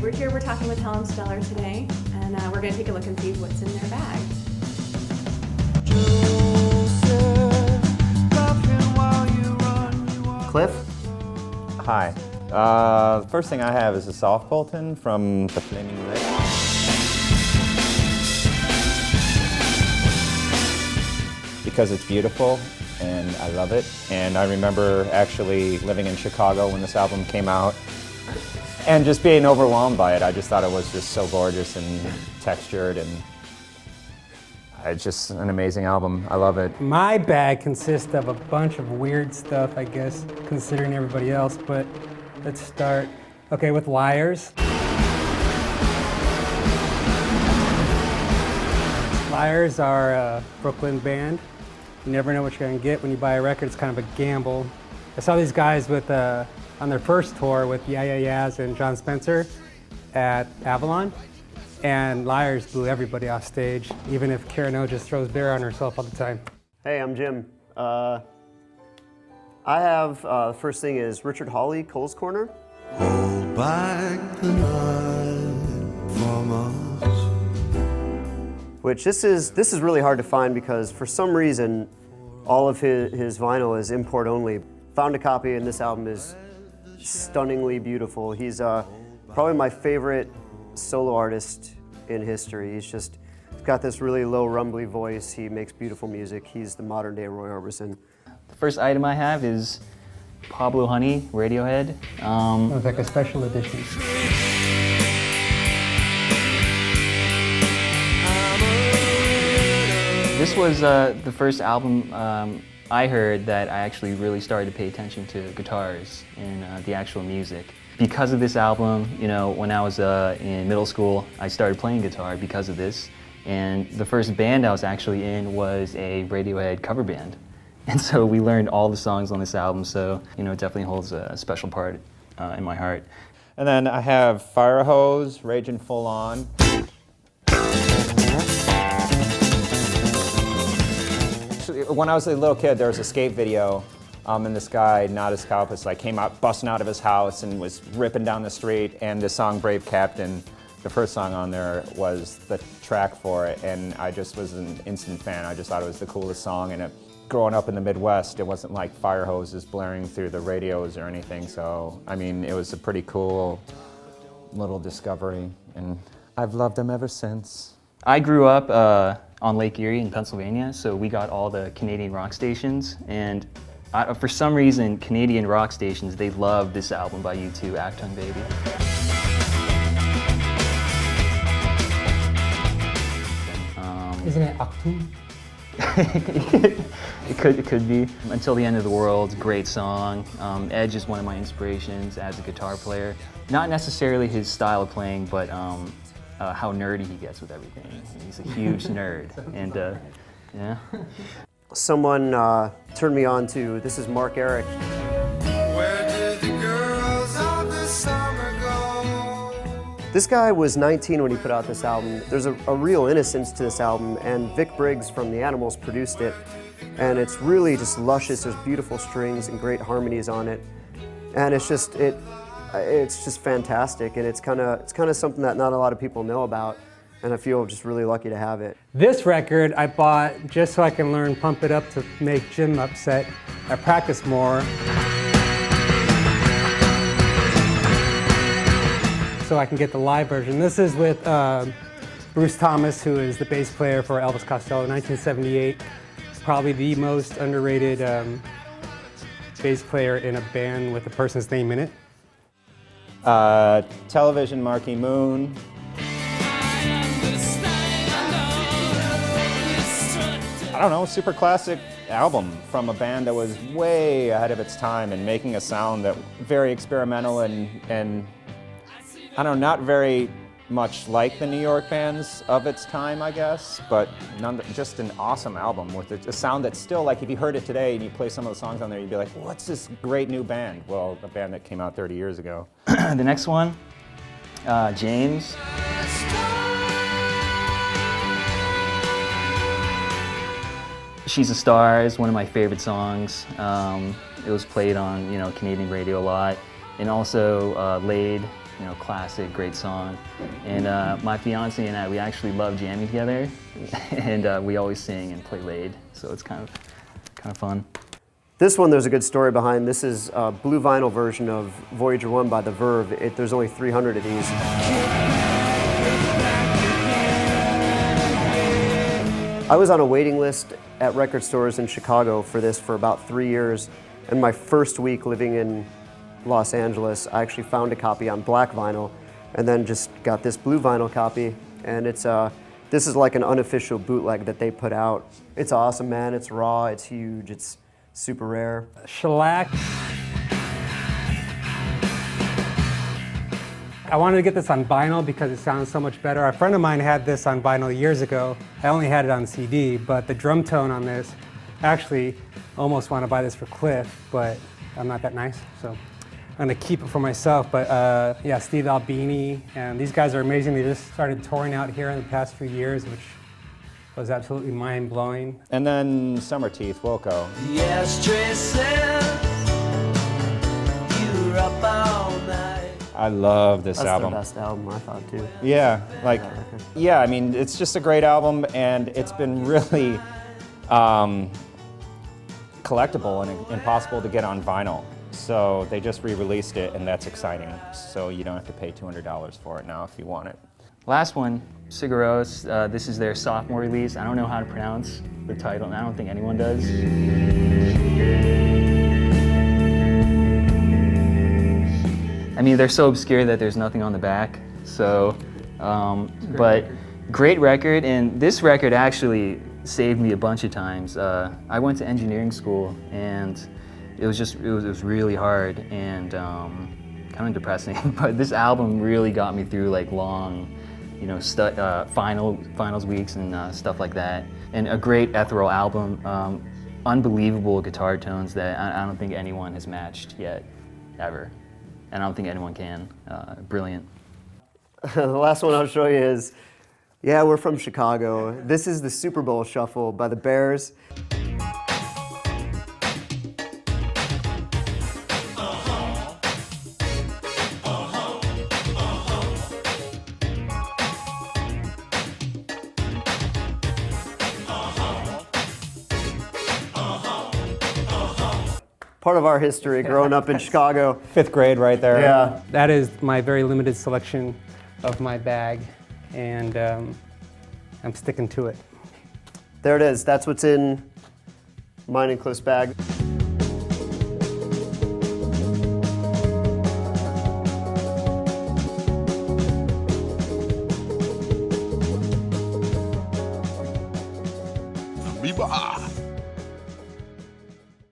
We're here, we're talking with Helen Stellar today, and we're going to take a look and see what's in their bag. Cliff? Hi. The first thing I have is a soft Bolton from the Flaming Lips. Because it's beautiful and I love it. And I remember actually living in Chicago when this album came out and just being overwhelmed by it. I just thought it was just so gorgeous and textured, and it's just an amazing album. I love it. My bag consists of a bunch of weird stuff, I guess, considering everybody else, but let's start, okay, with Liars. Liars are a Brooklyn band. You never know what you're gonna get when you buy a record. It's kind of a gamble. I saw these guys on their first tour with Yeah Yeah Yeahs and John Spencer at Avalon. And Liars blew everybody off stage, even if Karen O just throws beer on herself all the time. Hey, I'm Jim. I have, the first thing is Richard Hawley, Cole's Corner. Hold back the night from us. Which this is really hard to find because for some reason, all of his vinyl is import only. Found a copy and this album is stunningly beautiful. He's probably my favorite solo artist in history. He's got this really low rumbly voice. He makes beautiful music. He's the modern day Roy Orbison. The first item I have is Pablo Honey, Radiohead. It was like a special edition. This was the first album I heard that I actually really started to pay attention to guitars and the actual music. Because of this album, you know, when I was in middle school, I started playing guitar because of this. And the first band I was actually in was a Radiohead cover band. And so we learned all the songs on this album, so, you know, it definitely holds a special part in my heart. And then I have Fire Hose, Ragin' Full On. When I was a little kid, there was a skate video, and this guy, Nadas Kalpas, like came out, busting out of his house and was ripping down the street, and the song Brave Captain, the first song on there, was the track for it, and I just was an instant fan. I just thought it was the coolest song, and growing up in the Midwest, it wasn't like fire hoses blaring through the radios or anything, so, I mean, it was a pretty cool little discovery, and I've loved them ever since. I grew up on Lake Erie in Pennsylvania, so we got all the Canadian rock stations, and for some reason, Canadian rock stations, they love this album by U2, Acton Baby. Isn't it Acton? It could be. Until the End of the World, great song. Edge is one of my inspirations as a guitar player. Not necessarily his style of playing, but how nerdy he gets with everything. He's a huge nerd, and yeah. Someone turned me on to, this is Mark Eric. Where did the girls of the summer go? This guy was 19 when he put out this album. There's a real innocence to this album, and Vic Briggs from The Animals produced it. And it's really just luscious. There's beautiful strings and great harmonies on it. And it's just fantastic, and it's kind of something that not a lot of people know about, and I feel just really lucky to have it. This record I bought just so I can learn Pump It Up to make Jim upset. I practice more. So I can get the live version. This is with Bruce Thomas, who is the bass player for Elvis Costello, 1978. Probably the most underrated bass player in a band with a person's name in it. Television Marquee Moon. I don't know, super classic album from a band that was way ahead of its time and making a sound that very experimental and I don't know, not very much like the New York bands of its time, I guess, but just an awesome album with a sound that's still, like, if you heard it today and you play some of the songs on there, you'd be like, what's this great new band? Well, a band that came out 30 years ago. The next one, James. She's a Star is one of my favorite songs. It was played on, Canadian radio a lot. And also Laid you know, classic, great song. And my fiance and I, we actually love jamming together, and we always sing and play lead, so it's kind of fun. This one, there's a good story behind. This is a blue vinyl version of Voyager 1 by the Verve. There's only 300 of these. I was on a waiting list at record stores in Chicago for this for about 3 years. And my first week living in Los Angeles, I actually found a copy on black vinyl and then just got this blue vinyl copy. And this is like an unofficial bootleg that they put out. It's awesome, man. It's raw, it's huge, it's super rare. Shellac. I wanted to get this on vinyl because it sounds so much better. A friend of mine had this on vinyl years ago. I only had it on CD, but the drum tone on this, actually almost want to buy this for Cliff, but I'm not that nice, so I'm gonna keep it for myself. But yeah, Steve Albini, and these guys are amazing. They just started touring out here in the past few years, which was absolutely mind-blowing. And then Summer Teeth, Wilco. Yes, Tracy, you were up all night. I love this That's album. the best album, I thought, too. Yeah, like, yeah, I mean, it's just a great album, and it's been really collectible and impossible to get on vinyl. So they just re-released it, and that's exciting. So you don't have to pay $200 for it now if you want it. Last one, Cigaros. This is their sophomore release. I don't know how to pronounce the title, and I don't think anyone does. I mean, they're so obscure that there's nothing on the back. So, but great record, and this record actually saved me a bunch of times. I went to engineering school, and it was really hard and kind of depressing. But this album really got me through like long, you know, finals weeks and stuff like that. And a great ethereal album, unbelievable guitar tones that I don't think anyone has matched yet, ever. And I don't think anyone can. Brilliant. The last one I'll show you is, yeah, we're from Chicago. This is the Super Bowl Shuffle by the Bears. Part of our history growing up in Chicago. 5th grade right there. Yeah. That is my very limited selection of my bag, and I'm sticking to it. There it is. That's what's in mine and Cliff's bag. Amoeba.